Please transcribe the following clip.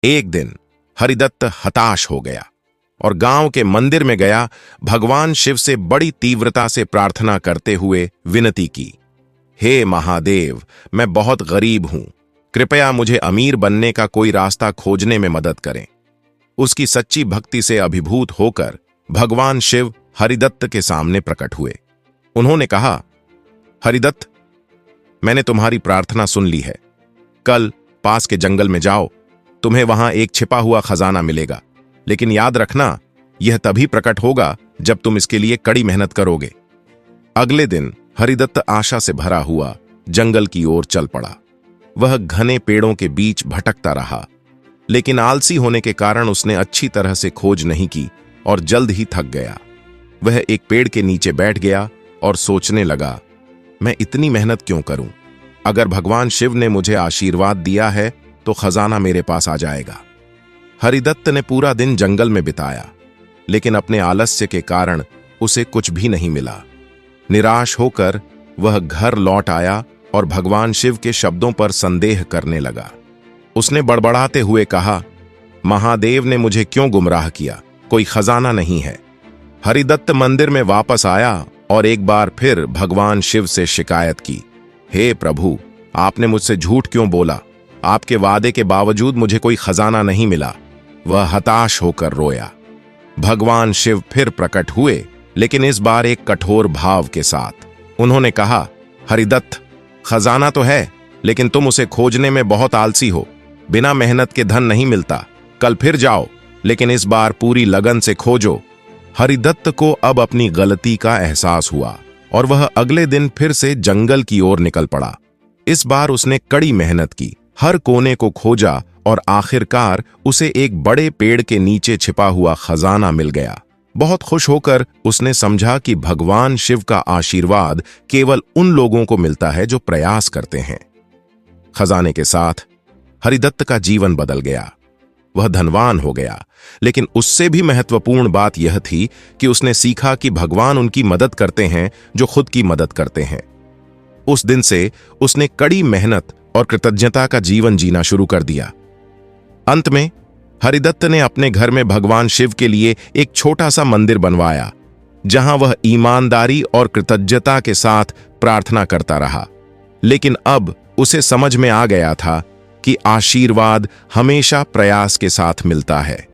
एक दिन हरिदत्त हताश हो गया और गांव के मंदिर में गया। भगवान शिव से बड़ी तीव्रता से प्रार्थना करते हुए विनती की, हे महादेव, मैं बहुत गरीब हूं, कृपया मुझे अमीर बनने का कोई रास्ता खोजने में मदद करें। उसकी सच्ची भक्ति से अभिभूत होकर भगवान शिव हरिदत्त के सामने प्रकट हुए। उन्होंने कहा, हरिदत्त, मैंने तुम्हारी प्रार्थना सुन ली है। कल पास के जंगल में जाओ, तुम्हें वहां एक छिपा हुआ खजाना मिलेगा, लेकिन याद रखना, यह तभी प्रकट होगा जब तुम इसके लिए कड़ी मेहनत करोगे। अगले दिन हरिदत्त आशा से भरा हुआ जंगल की ओर चल पड़ा। वह घने पेड़ों के बीच भटकता रहा, लेकिन आलसी होने के कारण उसने अच्छी तरह से खोज नहीं की और जल्द ही थक गया। वह एक पेड़ के नीचे बैठ गया और सोचने लगा, मैं इतनी मेहनत क्यों करूं? अगर भगवान शिव ने मुझे आशीर्वाद दिया है तो खजाना मेरे पास आ जाएगा। हरिदत्त ने पूरा दिन जंगल में बिताया, लेकिन अपने आलस्य के कारण उसे कुछ भी नहीं मिला। निराश होकर वह घर लौट आया और भगवान शिव के शब्दों पर संदेह करने लगा। उसने बड़बड़ाते हुए कहा, महादेव ने मुझे क्यों गुमराह किया? कोई खजाना नहीं है। हरिदत्त मंदिर में वापस आया और एक बार फिर भगवान शिव से शिकायत की, हे प्रभु, आपने मुझसे झूठ क्यों बोला? आपके वादे के बावजूद मुझे कोई खजाना नहीं मिला। वह हताश होकर रोया। भगवान शिव फिर प्रकट हुए, लेकिन इस बार एक कठोर भाव के साथ। उन्होंने कहा, हरिदत्त, खजाना तो है, लेकिन तुम उसे खोजने में बहुत आलसी हो। बिना मेहनत के धन नहीं मिलता। कल फिर जाओ, लेकिन इस बार पूरी लगन से खोजो। हरिदत्त को अब अपनी गलती का एहसास हुआ और वह अगले दिन फिर से जंगल की ओर निकल पड़ा। इस बार उसने कड़ी मेहनत की, हर कोने को खोजा और आखिरकार उसे एक बड़े पेड़ के नीचे छिपा हुआ खजाना मिल गया। बहुत खुश होकर उसने समझा कि भगवान शिव का आशीर्वाद केवल उन लोगों को मिलता है जो प्रयास करते हैं। खजाने के साथ हरिदत्त का जीवन बदल गया। वह धनवान हो गया, लेकिन उससे भी महत्वपूर्ण बात यह थी कि उसने सीखा कि भगवान उनकी मदद करते हैं जो खुद की मदद करते हैं। उस दिन से उसने कड़ी मेहनत और कृतज्ञता का जीवन जीना शुरू कर दिया। अंत में हरिदत्त ने अपने घर में भगवान शिव के लिए एक छोटा सा मंदिर बनवाया, जहां वह ईमानदारी और कृतज्ञता के साथ प्रार्थना करता रहा। लेकिन अब उसे समझ में आ गया था कि आशीर्वाद हमेशा प्रयास के साथ मिलता है।